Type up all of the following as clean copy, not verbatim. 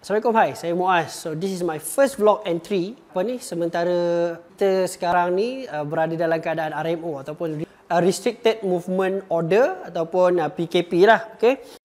Assalamualaikum, hai, saya Muaz. So this is my first vlog entry. Sementara kita sekarang ni berada dalam keadaan RMO ataupun Restricted Movement Order ataupun PKP lah, okey.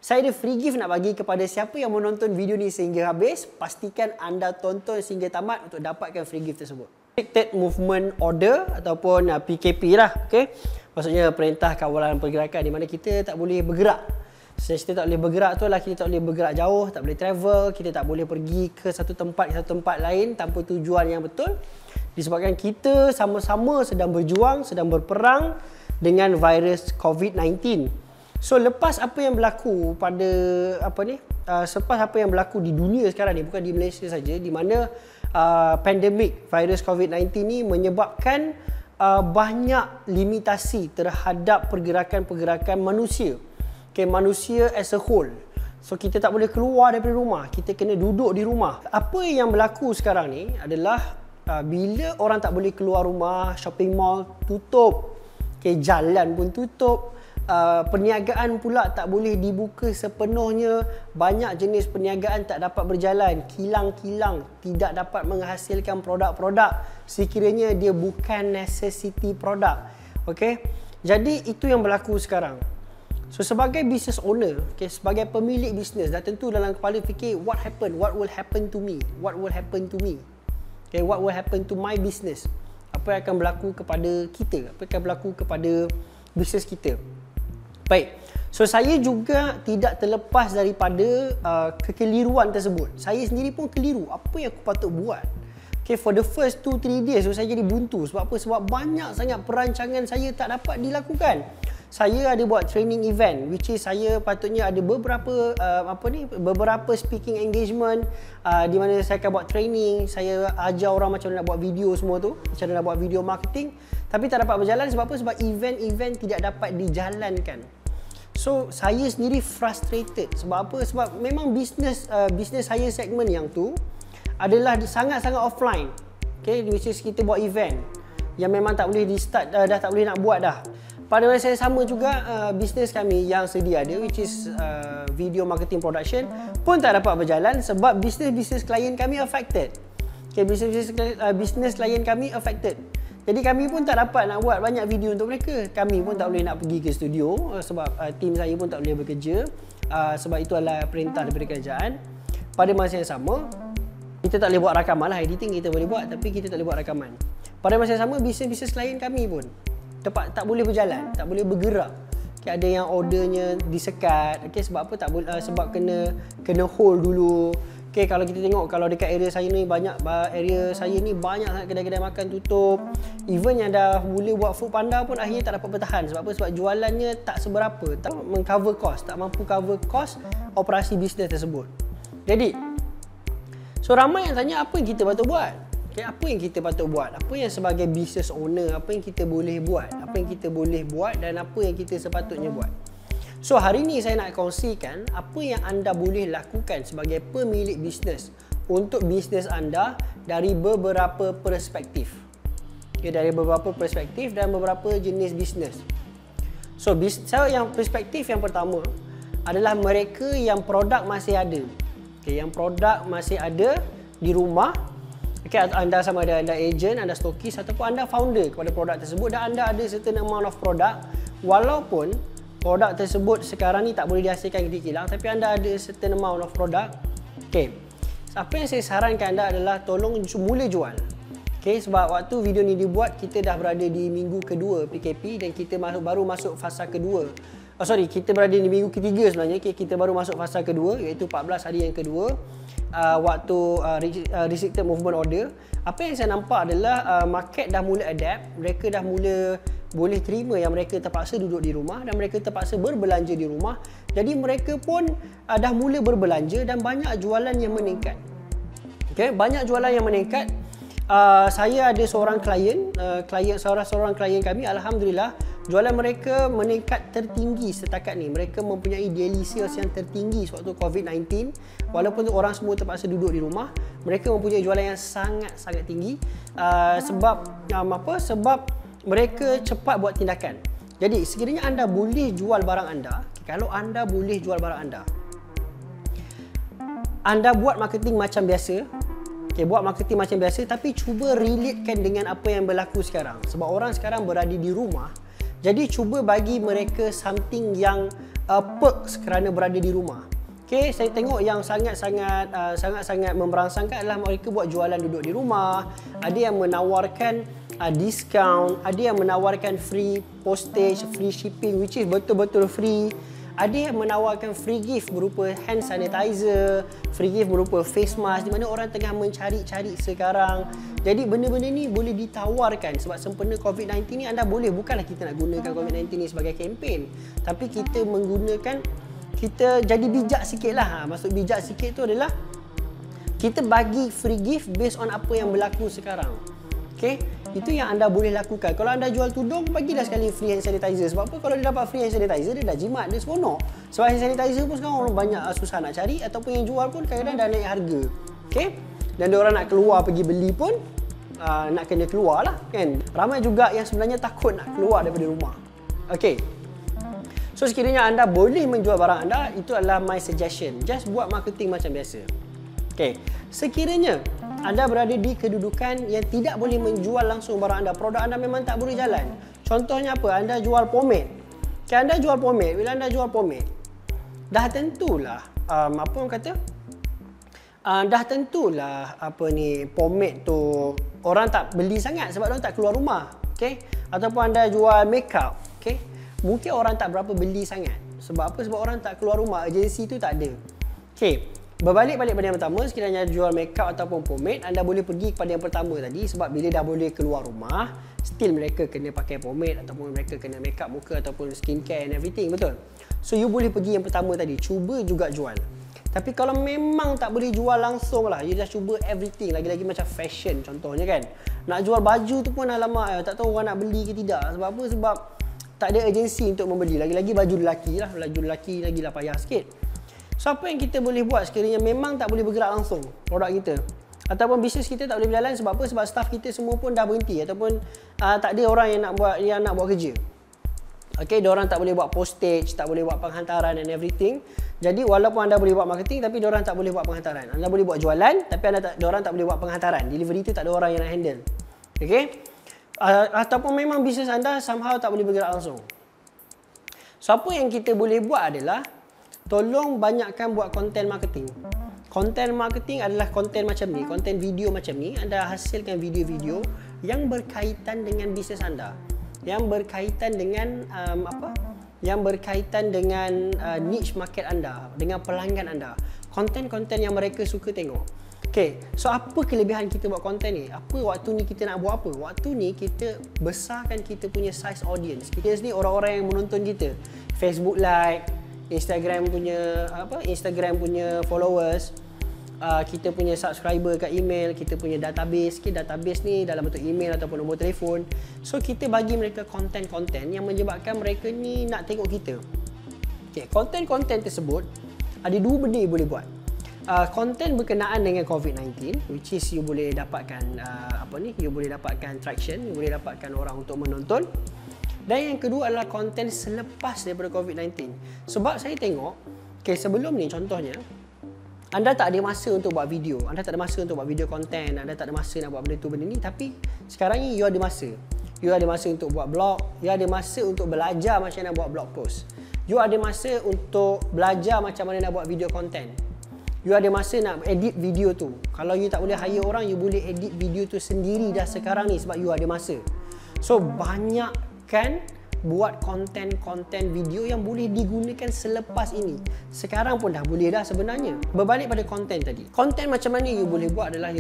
Saya ada free gift nak bagi kepada siapa yang menonton video ni sehingga habis. Pastikan anda tonton sehingga tamat untuk dapatkan free gift tersebut. Restricted Movement Order ataupun PKP lah, okey. Maksudnya Perintah Kawalan Pergerakan, di mana kita tak boleh bergerak. Sebenarnya kita tak boleh bergerak tu adalah kita tak boleh bergerak jauh, tak boleh travel, kita tak boleh pergi ke satu tempat lain tanpa tujuan yang betul. Disebabkan kita sama-sama sedang berjuang, sedang berperang dengan virus COVID-19. So lepas apa yang berlaku pada selepas apa yang berlaku di dunia sekarang ni, bukan di Malaysia saja, di mana pandemik virus COVID-19 ni menyebabkan banyak limitasi terhadap pergerakan-pergerakan manusia. Okay, manusia as a whole. So kita tak boleh keluar daripada rumah, kita kena duduk di rumah. Apa yang berlaku sekarang ni adalah bila orang tak boleh keluar rumah, shopping mall tutup, okay, jalan pun tutup. Perniagaan pula tak boleh dibuka sepenuhnya. Banyak jenis perniagaan tak dapat berjalan. Kilang-kilang tidak dapat menghasilkan produk-produk sekiranya dia bukan necessity product. Okay? Jadi itu yang berlaku sekarang. So sebagai business owner, okay, sebagai pemilik bisnes, dah tentu dalam kepala fikir, what happened? What will happen to me? What will happen to me? Okay, what will happen to my business? Apa yang akan berlaku kepada kita? Apa yang akan berlaku kepada bisnes kita? Baik, so saya juga tidak terlepas daripada kekeliruan tersebut. Saya sendiri pun keliru. Apa yang aku patut buat? Okay, for the first 2-3 days so saya jadi buntu. Sebab apa? Sebab banyak sangat perancangan saya tak dapat dilakukan. Saya ada buat training event, which is saya patutnya ada beberapa beberapa speaking engagement di mana saya akan buat training. Saya ajar orang macam mana nak buat video semua tu, macam mana nak buat video marketing, tapi tak dapat berjalan. Sebab apa? Sebab event-event tidak dapat dijalankan. So saya sendiri frustrated. Sebab apa? Sebab memang bisnes saya segmen yang tu adalah sangat-sangat offline. Okay, which is kita buat event yang memang tak boleh di start, dah tak boleh nak buat dah. Pada masa yang sama juga bisnes kami yang sedia ada, which is video marketing production, pun tak dapat berjalan sebab bisnes klien kami affected. Okay, bisnes klien kami affected. Jadi kami pun tak dapat nak buat banyak video untuk mereka. Kami pun tak boleh nak pergi ke studio sebab tim saya pun tak boleh bekerja sebab itu adalah perintah daripada kerajaan. Pada masa yang sama, kita tak boleh buat rakaman lah. Editing kita boleh buat tapi kita tak boleh buat rakaman. Pada masa yang sama, bisnes klien kami pun tak boleh berjalan, tak boleh bergerak. Okay, ada yang ordernya disekat. Okay, sebab apa? Tak boleh, sebab kena hold dulu. Okay, kalau kita tengok, kalau dekat area saya ni banyak sangat kedai-kedai makan tutup. Even yang dah boleh buat food panda pun akhirnya tak dapat bertahan. Sebab apa? Sebab jualannya tak seberapa, tak mengcover cost, tak mampu cover cost operasi bisnes tersebut. Jadi, so ramai yang tanya apa yang kita patut buat? Okay, apa yang kita patut buat? Apa yang sebagai business owner, apa yang kita boleh buat? Apa yang kita boleh buat dan apa yang kita sepatutnya buat? So hari ni saya nak kongsikan apa yang anda boleh lakukan sebagai pemilik bisnes untuk bisnes anda dari beberapa perspektif. Okay, dari beberapa perspektif dan beberapa jenis bisnes. So yang perspektif yang pertama adalah mereka yang produk masih ada. Okay, yang produk masih ada di rumah. Okay, anda sama ada anda agent, anda stokis ataupun anda founder kepada produk tersebut dan anda ada certain amount of product, walaupun produk tersebut sekarang ni tak boleh dihasilkan kilang, tapi anda ada certain amount of product. Okay, apa yang saya sarankan anda adalah tolong mula jual. Okay, sebab waktu video ni dibuat kita dah berada di minggu kedua PKP dan kita baru masuk fasa kedua. Kita berada di minggu ketiga sebenarnya. Okay, kita baru masuk fasa kedua, iaitu 14 hari yang kedua waktu Restricted Movement Order. Apa yang saya nampak adalah market dah mula adapt. Mereka dah mula boleh terima yang mereka terpaksa duduk di rumah dan mereka terpaksa berbelanja di rumah. Jadi mereka pun dah mula berbelanja dan banyak jualan yang meningkat. Okay, banyak jualan yang meningkat. Saya ada seorang klien kami, alhamdulillah jualan mereka meningkat tertinggi setakat ni. Mereka mempunyai daily sales yang tertinggi sewaktu COVID-19. Walaupun orang semua terpaksa duduk di rumah, mereka mempunyai jualan yang sangat-sangat tinggi. Sebab mereka cepat buat tindakan. Jadi sekiranya anda boleh jual barang anda, kalau anda boleh jual barang anda buat marketing macam biasa. Buat marketing macam biasa, tapi cuba relatekan dengan apa yang berlaku sekarang. Sebab orang sekarang berada di rumah. Jadi cuba bagi mereka something yang perks kerana berada di rumah. Saya tengok yang sangat-sangat memberangsangkan adalah mereka buat jualan duduk di rumah. Ada yang menawarkan discount, ada yang menawarkan free postage, free shipping, which is betul-betul free. Ada yang menawarkan free gift berupa hand sanitizer, free gift berupa face mask, di mana orang tengah mencari-cari sekarang. Jadi benda-benda ni boleh ditawarkan sebab sempena COVID-19 ni anda boleh, bukanlah kita nak gunakan COVID-19 ni sebagai kempen, tapi kita menggunakan, kita jadi bijak sikit lah. Maksud bijak sikit tu adalah kita bagi free gift based on apa yang berlaku sekarang. Itu yang anda boleh lakukan. Kalau anda jual tudung, bagilah sekali free hand sanitizer. Sebab apa? Kalau dia dapat free hand sanitizer, dia dah jimat, dia seronok. Sebab hand sanitizer pun sekarang orang banyak susah nak cari, ataupun yang jual pun kadang-kadang dah naik harga. Dan dia orang nak keluar pergi beli pun nak kena keluar lah kan. Ramai juga yang sebenarnya takut nak keluar daripada rumah. So sekiranya anda boleh menjual barang anda, itu adalah my suggestion. Just buat marketing macam biasa. Sekiranya anda berada di kedudukan yang tidak boleh menjual langsung barang anda, produk anda memang tak boleh jalan. Contohnya apa? Anda jual pomade. Anda jual pomade, bila anda jual pomade, dah tentulah apa orang kata? Dah tentulah pomade tu orang tak beli sangat sebab orang tak keluar rumah. Ataupun anda jual makeup, mungkin orang tak berapa beli sangat. Sebab apa? Sebab orang tak keluar rumah, agensi tu tak ada. Berbalik pada yang pertama, sekiranya jual makeup ataupun pomade, anda boleh pergi kepada yang pertama tadi. Sebab bila dah boleh keluar rumah, still mereka kena pakai pomade ataupun mereka kena makeup muka ataupun skincare and everything, betul? So you boleh pergi yang pertama tadi, cuba juga jual. Tapi kalau memang tak boleh jual langsung lah, you just cuba everything. Lagi-lagi macam fashion contohnya kan, nak jual baju tu pun alamak, tak tahu orang nak beli ke tidak. Sebab apa? Sebab tak ada agensi untuk membeli. Lagi-lagi baju lelaki lah, baju lelaki lagilah payah sikit. So apa yang kita boleh buat sekiranya memang tak boleh bergerak langsung produk kita, ataupun bisnes kita tak boleh berjalan? Sebab apa? Sebab staff kita semua pun dah berhenti, ataupun tak ada orang yang nak buat kerja. Diorang tak boleh buat postage, tak boleh buat penghantaran and everything. Jadi walaupun anda boleh buat marketing, tapi diorang tak boleh buat penghantaran. Anda boleh buat jualan, tapi diorang tak boleh buat penghantaran. Delivery tu tak ada orang yang nak handle. Ataupun memang bisnes anda somehow tak boleh bergerak langsung. So apa yang kita boleh buat adalah tolong banyakkan buat konten marketing. Konten marketing adalah konten macam ni, konten video macam ni. Anda hasilkan video-video yang berkaitan dengan bisnes anda, yang berkaitan dengan yang berkaitan dengan niche market anda, dengan pelanggan anda. Konten-konten yang mereka suka tengok. So apa kelebihan kita buat konten ni? Apa waktu ni kita nak buat apa? Waktu ni kita besarkan kita punya size audience. Kita sendiri orang-orang yang menonton kita. Facebook like, Instagram punya followers, kita punya subscriber kat email, kita punya database. Database ni dalam bentuk email ataupun nombor telefon. So kita bagi mereka konten-konten yang menyebabkan mereka ni nak tengok kita. Konten-konten tersebut ada dua benda yang boleh buat. Konten berkenaan dengan COVID-19, which is you boleh dapatkan you boleh dapatkan traction, you boleh dapatkan orang untuk menonton. Dan yang kedua adalah konten selepas daripada COVID-19. Sebab saya tengok, sebelum ni contohnya, anda tak ada masa untuk buat video. Anda tak ada masa untuk buat video konten. Anda tak ada masa nak buat benda tu, benda ni. Tapi sekarang ni you ada masa. You ada masa untuk buat blog. You ada masa untuk belajar macam mana nak buat blog post. You ada masa untuk belajar macam mana nak buat video konten. You ada masa nak edit video tu. Kalau you tak boleh hire orang, you boleh edit video tu sendiri dah sekarang ni sebab you ada masa. So banyakkan buat konten-konten video yang boleh digunakan selepas ini. Sekarang pun dah boleh dah sebenarnya. Berbalik pada konten tadi. Konten macam mana you boleh buat adalah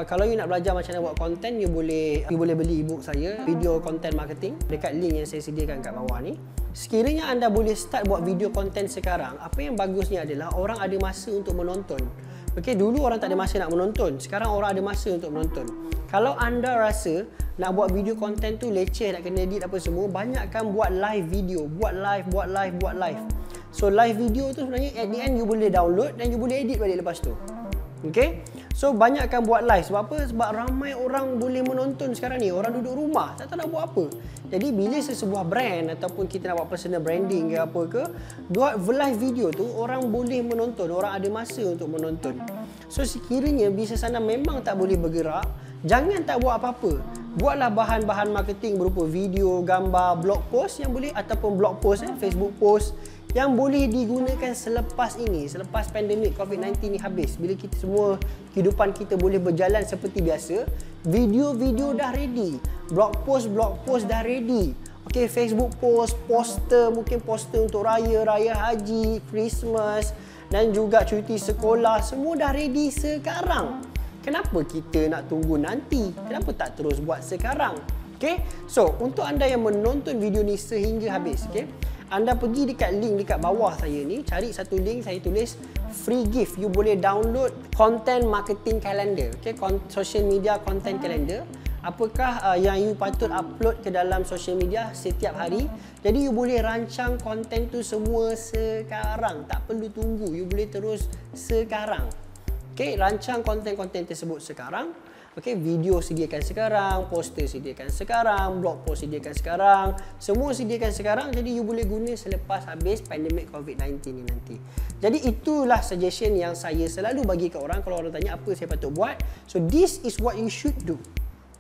kalau you nak belajar macam mana buat konten, you boleh beli ebook saya, video content marketing, dekat link yang saya sediakan kat bawah ni. Sekiranya anda boleh start buat video konten sekarang, apa yang bagusnya adalah orang ada masa untuk menonton. Dulu orang tak ada masa nak menonton. Sekarang orang ada masa untuk menonton. Kalau anda rasa nak buat video konten tu leceh, nak kena edit apa semua, banyakkan buat live video, buat live. So live video tu sebenarnya at the end you boleh download dan you boleh edit balik lepas tu. Okay, so banyakkan buat live. Sebab apa? Sebab ramai orang boleh menonton sekarang ni. Orang duduk rumah, tak tahu nak buat apa. Jadi bila sesebuah brand ataupun kita nak buat personal branding ke apa ke, buat live video tu, orang boleh menonton, orang ada masa untuk menonton. So sekiranya bisnes anda memang tak boleh bergerak, jangan tak buat apa-apa. Buatlah bahan-bahan marketing berupa video, gambar, blog post yang boleh, ataupun blog post, Facebook post yang boleh digunakan selepas ini, selepas pandemik COVID-19 ni habis. Bila kita semua, kehidupan kita boleh berjalan seperti biasa, video-video dah ready, blog post dah ready. Okay, Facebook post, poster, mungkin poster untuk raya haji, Christmas dan juga cuti sekolah, semua dah ready sekarang. Kenapa kita nak tunggu nanti? Kenapa tak terus buat sekarang? Okay, so untuk anda yang menonton video ni sehingga habis, okay, anda pergi dekat link dekat bawah saya ni, cari satu link, saya tulis free gift. You boleh download content marketing calendar, okay, social media content calendar. Apakah yang you patut upload ke dalam social media setiap hari. Jadi you boleh rancang konten tu semua sekarang, tak perlu tunggu, you boleh terus sekarang. Okay, rancang konten-konten tersebut sekarang. Okay, video sediakan sekarang, poster sediakan sekarang, blog post sediakan sekarang, semua sediakan sekarang. Jadi you boleh guna selepas habis pandemik COVID-19 ni nanti. Jadi itulah suggestion yang saya selalu bagi ke orang kalau orang tanya apa saya patut buat. So this is what you should do.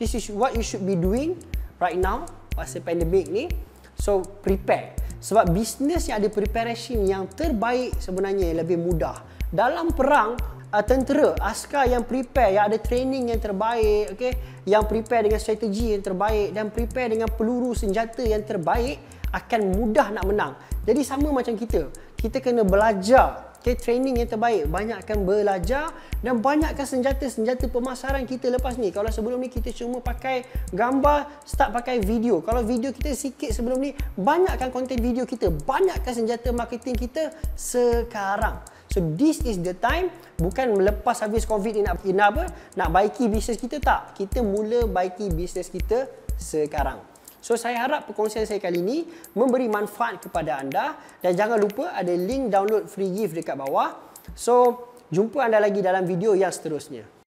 This is what you should be doing right now pasal pandemik ni. So prepare. Sebab bisnes yang ada preparation yang terbaik sebenarnya lebih mudah. Dalam perang, tentera, askar yang prepare, yang ada training yang terbaik, okay, yang prepare dengan strategi yang terbaik dan prepare dengan peluru senjata yang terbaik, akan mudah nak menang. Jadi sama macam kita kena belajar, okay, training yang terbaik, banyakkan belajar dan banyakkan senjata-senjata pemasaran kita lepas ni. Kalau sebelum ni kita cuma pakai gambar, start pakai video. Kalau video kita sikit sebelum ni, banyakkan konten video kita, banyakkan senjata marketing kita sekarang. So this is the time. Bukan melepas habis COVID ni nak apa? Nak baiki bisnes kita, tak. Kita mula baiki bisnes kita sekarang. So saya harap perkongsian saya kali ini memberi manfaat kepada anda. Dan jangan lupa ada link download free gift dekat bawah. So jumpa anda lagi dalam video yang seterusnya.